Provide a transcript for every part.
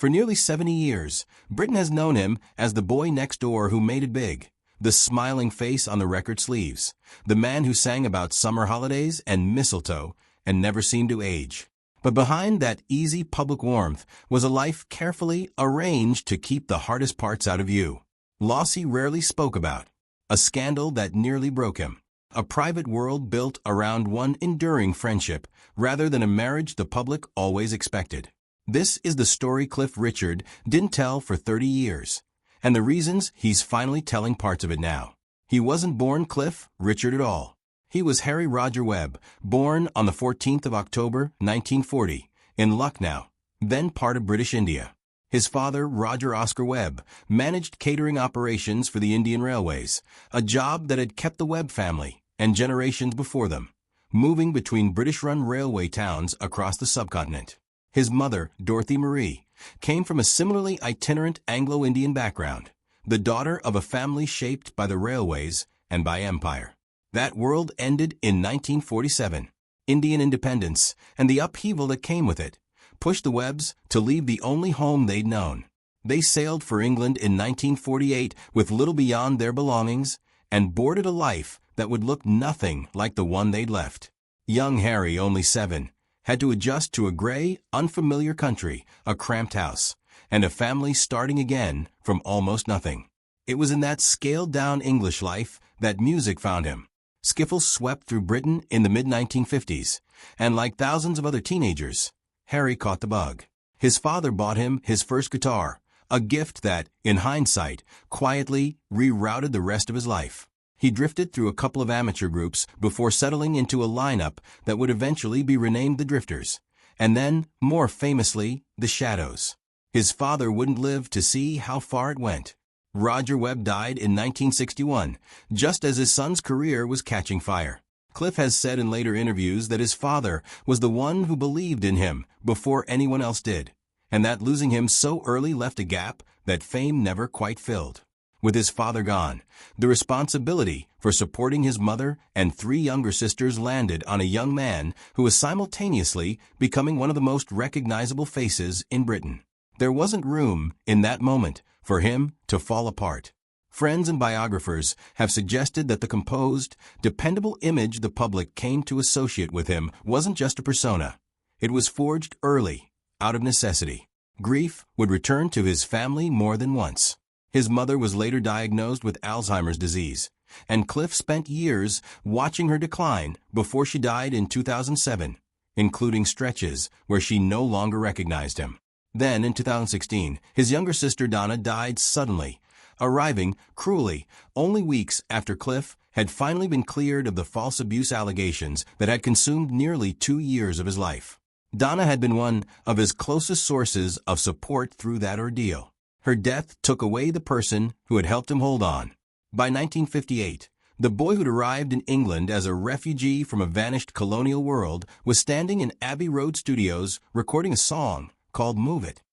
For nearly 70 years, Britain has known him as the boy next door who made it big, the smiling face on the record sleeves, the man who sang about summer holidays and mistletoe and never seemed to age. But behind that easy public warmth was a life carefully arranged to keep the hardest parts out of view. Loss he rarely spoke about, a scandal that nearly broke him, a private world built around one enduring friendship rather than a marriage the public always expected. This is the story Cliff Richard didn't tell for 30 years, and the reasons he's finally telling parts of it now. He wasn't born Cliff Richard at all. He was Harry Roger Webb, born on the 14th of October, 1940, in Lucknow, then part of British India. His father, Roger Oscar Webb, managed catering operations for the Indian Railways, a job that had kept the Webb family, and generations before them, moving between British-run railway towns across the subcontinent. His mother, Dorothy Marie, came from a similarly itinerant Anglo-Indian background, the daughter of a family shaped by the railways and by empire. That world ended in 1947. Indian independence, and the upheaval that came with it, pushed the Webbs to leave the only home they'd known. They sailed for England in 1948 with little beyond their belongings and boarded a life that would look nothing like the one they'd left. Young Harry, only 7, had to adjust to a gray, unfamiliar country, a cramped house, and a family starting again from almost nothing. It was in that scaled-down English life that music found him. Skiffle swept through Britain in the mid-1950s, and like thousands of other teenagers, Harry caught the bug. His father bought him his first guitar, a gift that, in hindsight, quietly rerouted the rest of his life. He drifted through a couple of amateur groups before settling into a lineup that would eventually be renamed the Drifters, and then, more famously, the Shadows. His father wouldn't live to see how far it went. Roger Webb died in 1961, just as his son's career was catching fire. Cliff has said in later interviews that his father was the one who believed in him before anyone else did, and that losing him so early left a gap that fame never quite filled. With his father gone, the responsibility for supporting his mother and 3 younger sisters landed on a young man who was simultaneously becoming one of the most recognizable faces in Britain. There wasn't room, in that moment, for him to fall apart. Friends and biographers have suggested that the composed, dependable image the public came to associate with him wasn't just a persona. It was forged early, out of necessity. Grief would return to his family more than once. His mother was later diagnosed with Alzheimer's disease, and Cliff spent years watching her decline before she died in 2007, including stretches where she no longer recognized him. Then, in 2016, his younger sister Donna died suddenly, arriving, cruelly, only weeks after Cliff had finally been cleared of the false abuse allegations that had consumed nearly 2 years of his life. Donna had been one of his closest sources of support through that ordeal. Her death took away the person who had helped him hold on. By 1958, the boy who'd arrived in England as a refugee from a vanished colonial world was standing in Abbey Road Studios recording a song called Move It.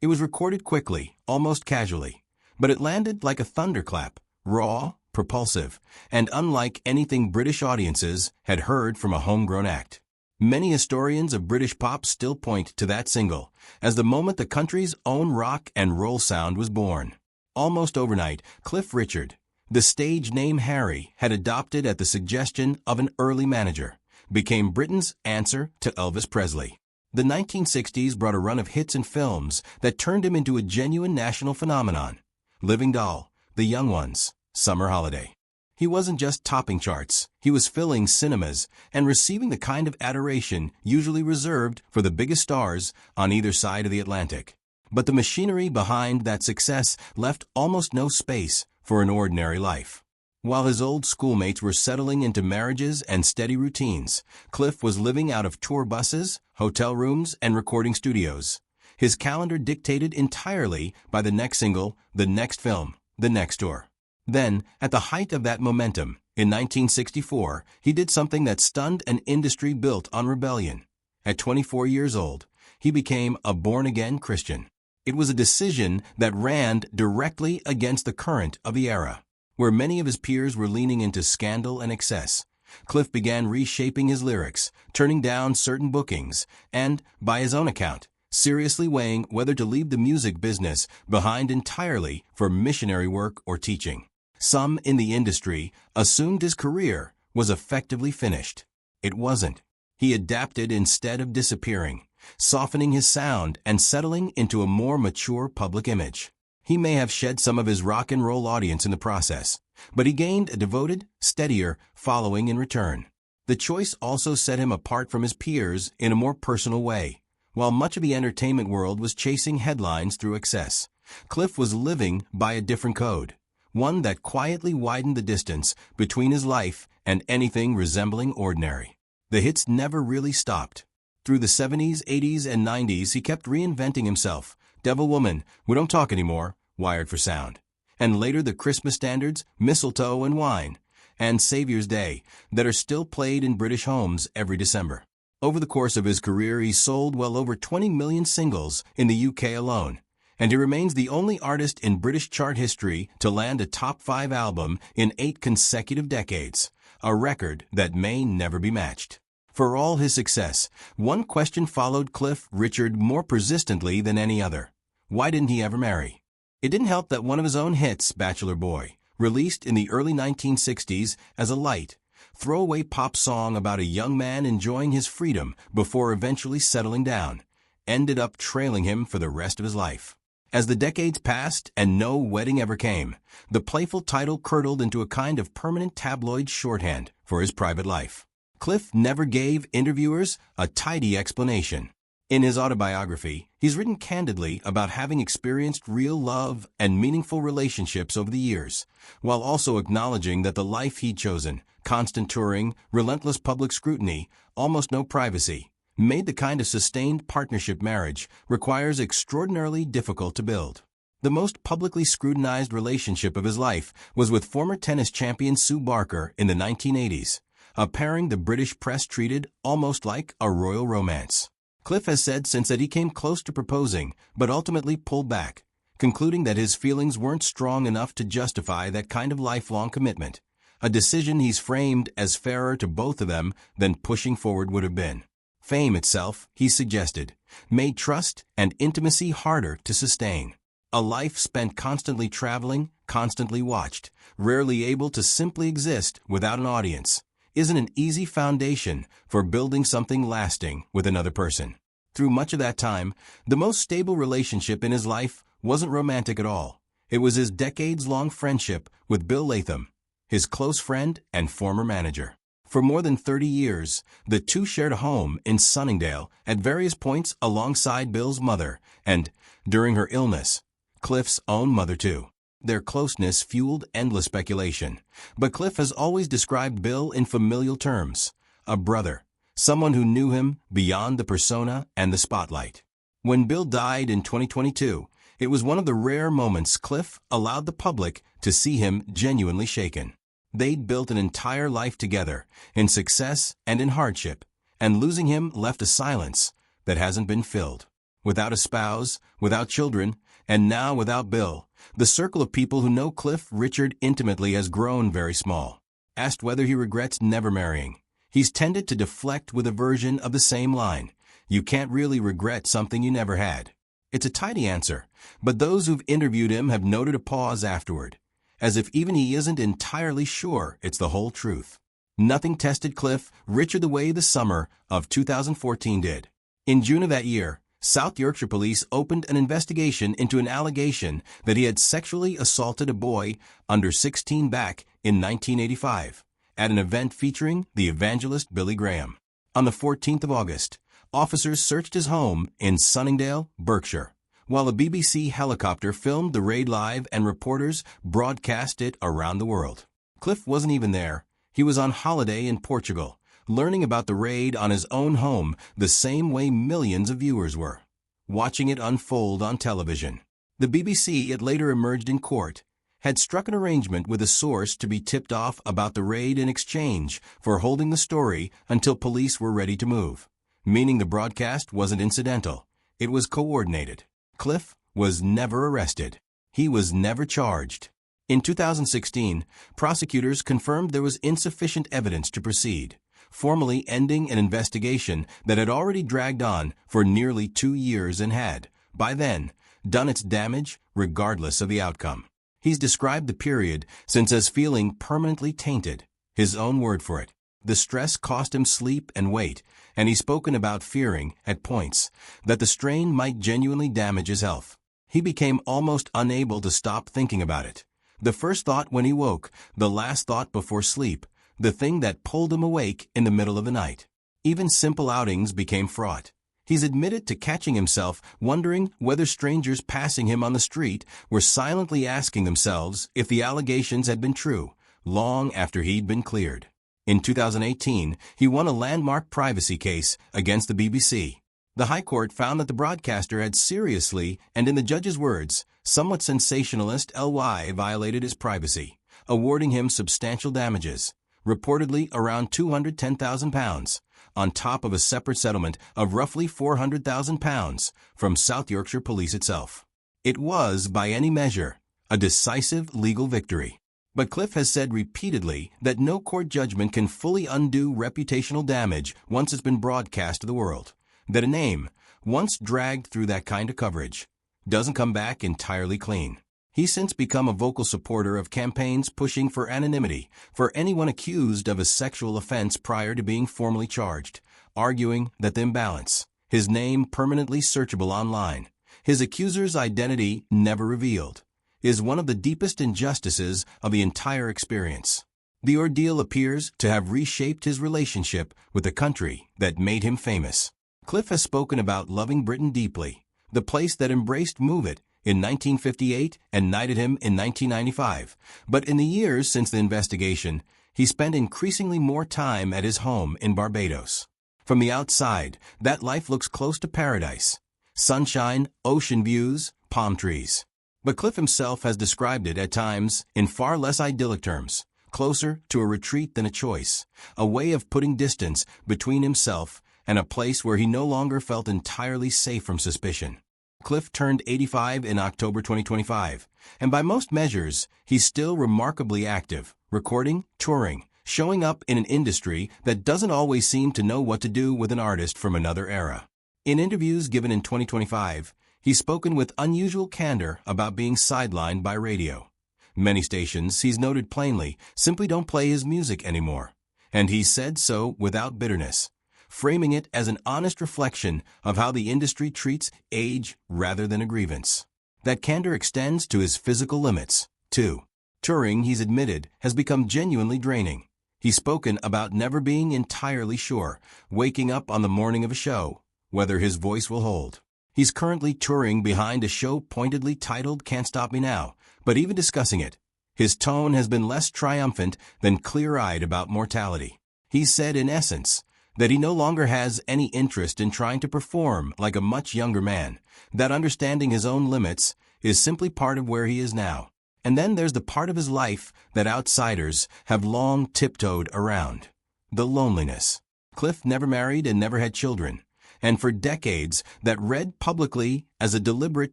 It was recorded quickly, almost casually, but it landed like a thunderclap, raw, propulsive, and unlike anything British audiences had heard from a homegrown act. Many historians of British pop still point to that single as the moment the country's own rock and roll sound was born. Almost overnight, Cliff Richard, the stage name Harry had adopted at the suggestion of an early manager, became Britain's answer to Elvis Presley. The 1960s brought a run of hits and films that turned him into a genuine national phenomenon. Living Doll, The Young Ones, Summer Holiday. He wasn't just topping charts, he was filling cinemas and receiving the kind of adoration usually reserved for the biggest stars on either side of the Atlantic. But the machinery behind that success left almost no space for an ordinary life. While his old schoolmates were settling into marriages and steady routines, Cliff was living out of tour buses, hotel rooms, and recording studios. His calendar dictated entirely by the next single, the next film, the next tour. Then, at the height of that momentum, in 1964, he did something that stunned an industry built on rebellion. At 24 years old, he became a born-again Christian. It was a decision that ran directly against the current of the era. Where many of his peers were leaning into scandal and excess, Cliff began reshaping his lyrics, turning down certain bookings, and, by his own account, seriously weighing whether to leave the music business behind entirely for missionary work or teaching. Some in the industry assumed his career was effectively finished. It wasn't. He adapted instead of disappearing, softening his sound and settling into a more mature public image. He may have shed some of his rock and roll audience in the process, but he gained a devoted, steadier following in return. The choice also set him apart from his peers in a more personal way. While much of the entertainment world was chasing headlines through excess, Cliff was living by a different code, one that quietly widened the distance between his life and anything resembling ordinary. The hits never really stopped. Through the 70s, 80s, and 90s, he kept reinventing himself. Devil Woman, We Don't Talk Anymore, Wired for Sound. And later the Christmas standards, Mistletoe and Wine, and Savior's Day, that are still played in British homes every December. Over the course of his career, he sold well over 20 million singles in the UK alone, and he remains the only artist in British chart history to land a top 5 album in 8 consecutive decades, a record that may never be matched. For all his success, one question followed Cliff Richard more persistently than any other. Why didn't he ever marry? It didn't help that one of his own hits, Bachelor Boy, released in the early 1960s as a light, throwaway pop song about a young man enjoying his freedom before eventually settling down, ended up trailing him for the rest of his life. As the decades passed and no wedding ever came, the playful title curdled into a kind of permanent tabloid shorthand for his private life. Cliff never gave interviewers a tidy explanation. In his autobiography, he's written candidly about having experienced real love and meaningful relationships over the years, while also acknowledging that the life he'd chosen, constant touring, relentless public scrutiny, almost no privacy, made the kind of sustained partnership marriage requires extraordinarily difficult to build. The most publicly scrutinized relationship of his life was with former tennis champion Sue Barker in the 1980s, a pairing the British press treated almost like a royal romance. Cliff has said since that he came close to proposing, but ultimately pulled back, concluding that his feelings weren't strong enough to justify that kind of lifelong commitment, a decision he's framed as fairer to both of them than pushing forward would have been. Fame itself, he suggested, made trust and intimacy harder to sustain. A life spent constantly traveling, constantly watched, rarely able to simply exist without an audience, isn't an easy foundation for building something lasting with another person. Through much of that time, the most stable relationship in his life wasn't romantic at all. It was his decades-long friendship with Bill Latham, his close friend and former manager. For more than 30 years, the two shared a home in Sunningdale at various points alongside Bill's mother and, during her illness, Cliff's own mother too. Their closeness fueled endless speculation, but Cliff has always described Bill in familial terms, a brother, someone who knew him beyond the persona and the spotlight. When Bill died in 2022, it was one of the rare moments Cliff allowed the public to see him genuinely shaken. They'd built an entire life together, in success and in hardship, and losing him left a silence that hasn't been filled. Without a spouse, without children, and now without Bill, the circle of people who know Cliff Richard intimately has grown very small. Asked whether he regrets never marrying, he's tended to deflect with a version of the same line, "You can't really regret something you never had." It's a tidy answer, but those who've interviewed him have noted a pause afterward, as if even he isn't entirely sure it's the whole truth. Nothing tested Cliff Richard the way the summer of 2014 did. In June of that year, South Yorkshire police opened an investigation into an allegation that he had sexually assaulted a boy under 16 back in 1985 at an event featuring the evangelist Billy Graham. On the 14th of August, officers searched his home in Sunningdale, Berkshire, while a BBC helicopter filmed the raid live and reporters broadcast it around the world. Cliff wasn't even there. He was on holiday in Portugal, learning about the raid on his own home the same way millions of viewers were, watching it unfold on television. The BBC, it later emerged in court, had struck an arrangement with a source to be tipped off about the raid in exchange for holding the story until police were ready to move, meaning the broadcast wasn't incidental, it was coordinated. Cliff was never arrested. He was never charged. In 2016, prosecutors confirmed there was insufficient evidence to proceed, formally ending an investigation that had already dragged on for nearly 2 years and had, by then, done its damage regardless of the outcome. He's described the period since as feeling permanently tainted, his own word for it. The stress cost him sleep and weight, and he's spoken about fearing, at points, that the strain might genuinely damage his health. He became almost unable to stop thinking about it. The first thought when he woke, the last thought before sleep, the thing that pulled him awake in the middle of the night. Even simple outings became fraught. He's admitted to catching himself wondering whether strangers passing him on the street were silently asking themselves if the allegations had been true, long after he'd been cleared. In 2018, he won a landmark privacy case against the BBC. The High Court found that the broadcaster had seriously, and in the judge's words, somewhat sensationalist worldwi violated his privacy, awarding him substantial damages, reportedly around £210,000, on top of a separate settlement of roughly £400,000 from South Yorkshire Police itself. It was, by any measure, a decisive legal victory. But Cliff has said repeatedly that no court judgment can fully undo reputational damage once it's been broadcast to the world. That a name, once dragged through that kind of coverage, doesn't come back entirely clean. He's since become a vocal supporter of campaigns pushing for anonymity for anyone accused of a sexual offense prior to being formally charged, arguing that the imbalance, his name permanently searchable online, his accuser's identity never revealed, is one of the deepest injustices of the entire experience. The ordeal appears to have reshaped his relationship with the country that made him famous. Cliff has spoken about loving Britain deeply, the place that embraced Move It in 1958 and knighted him in 1995, but in the years since the investigation, he spent increasingly more time at his home in Barbados. From the outside, that life looks close to paradise. Sunshine, ocean views, palm trees. But Cliff himself has described it at times in far less idyllic terms, closer to a retreat than a choice, a way of putting distance between himself and a place where he no longer felt entirely safe from suspicion. Cliff turned 85 in October 2025, and by most measures, he's still remarkably active, recording, touring, showing up in an industry that doesn't always seem to know what to do with an artist from another era. In interviews given in 2025, he's spoken with unusual candor about being sidelined by radio. Many stations, he's noted plainly, simply don't play his music anymore, and he said so without bitterness, framing it as an honest reflection of how the industry treats age rather than a grievance. That candor extends to his physical limits, too. Touring, he's admitted, has become genuinely draining. He's spoken about never being entirely sure, waking up on the morning of a show, whether his voice will hold. He's currently touring behind a show pointedly titled Can't Stop Me Now, but even discussing it, his tone has been less triumphant than clear-eyed about mortality. He said, in essence, that he no longer has any interest in trying to perform like a much younger man, that understanding his own limits is simply part of where he is now. And then there's the part of his life that outsiders have long tiptoed around, the loneliness. Cliff never married and never had children, and for decades that read publicly as a deliberate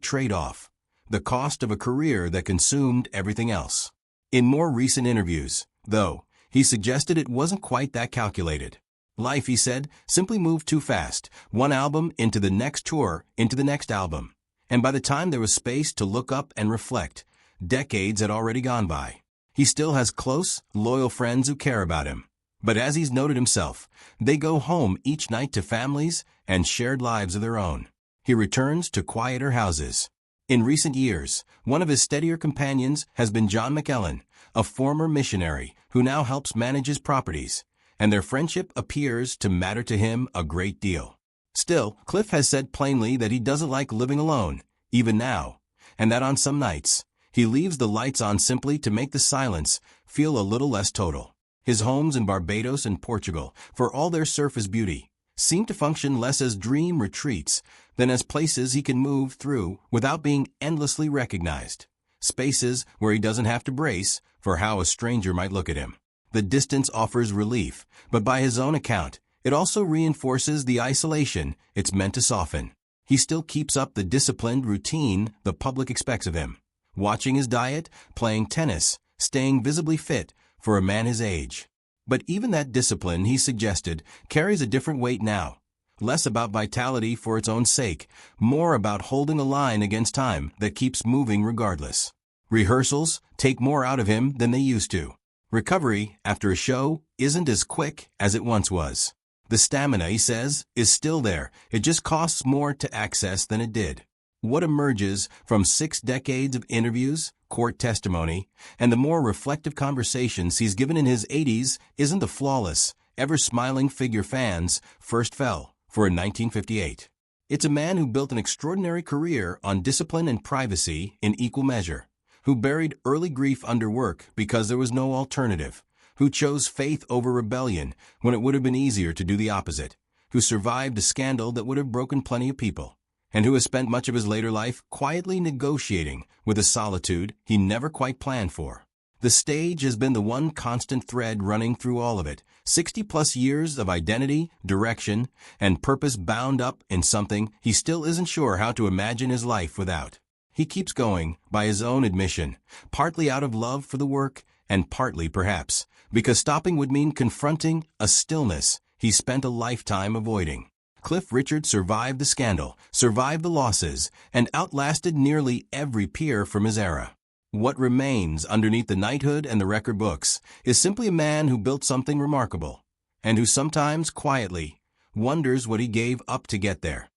trade-off, the cost of a career that consumed everything else. In more recent interviews, though, he suggested it wasn't quite that calculated. Life, he said, simply moved too fast, one album into the next tour, into the next album. And by the time there was space to look up and reflect, decades had already gone by. He still has close, loyal friends who care about him. But as he's noted himself, they go home each night to families and shared lives of their own. He returns to quieter houses. In recent years, one of his steadier companions has been John McEllen, a former missionary who now helps manage his properties, and their friendship appears to matter to him a great deal. Still, Cliff has said plainly that he doesn't like living alone, even now, and that on some nights, he leaves the lights on simply to make the silence feel a little less total. His homes in Barbados and Portugal, for all their surface beauty, seem to function less as dream retreats than as places he can move through without being endlessly recognized. Spaces where he doesn't have to brace for how a stranger might look at him. The distance offers relief, but by his own account, it also reinforces the isolation it's meant to soften. He still keeps up the disciplined routine the public expects of him, watching his diet, playing tennis, staying visibly fit for a man his age. But even that discipline he suggested carries a different weight now. Less about vitality for its own sake, more about holding a line against time that keeps moving regardless. Rehearsals take more out of him than they used to. Recovery after a show isn't as quick as it once was. The stamina, he says, is still there. It just costs more to access than it did. What emerges from 6 decades of interviews, court testimony, and the more reflective conversations he's given in his 80s isn't the flawless, ever-smiling figure fans first fell for in 1958. It's a man who built an extraordinary career on discipline and privacy in equal measure, who buried early grief under work because there was no alternative, who chose faith over rebellion when it would have been easier to do the opposite, who survived a scandal that would have broken plenty of people, and who has spent much of his later life quietly negotiating with a solitude he never quite planned for. The stage has been the one constant thread running through all of it, 60-plus years of identity, direction, and purpose bound up in something he still isn't sure how to imagine his life without. He keeps going, by his own admission, partly out of love for the work, and partly, perhaps, because stopping would mean confronting a stillness he spent a lifetime avoiding. Cliff Richard survived the scandal, survived the losses, and outlasted nearly every peer from his era. What remains underneath the knighthood and the record books is simply a man who built something remarkable, and who sometimes, quietly, wonders what he gave up to get there.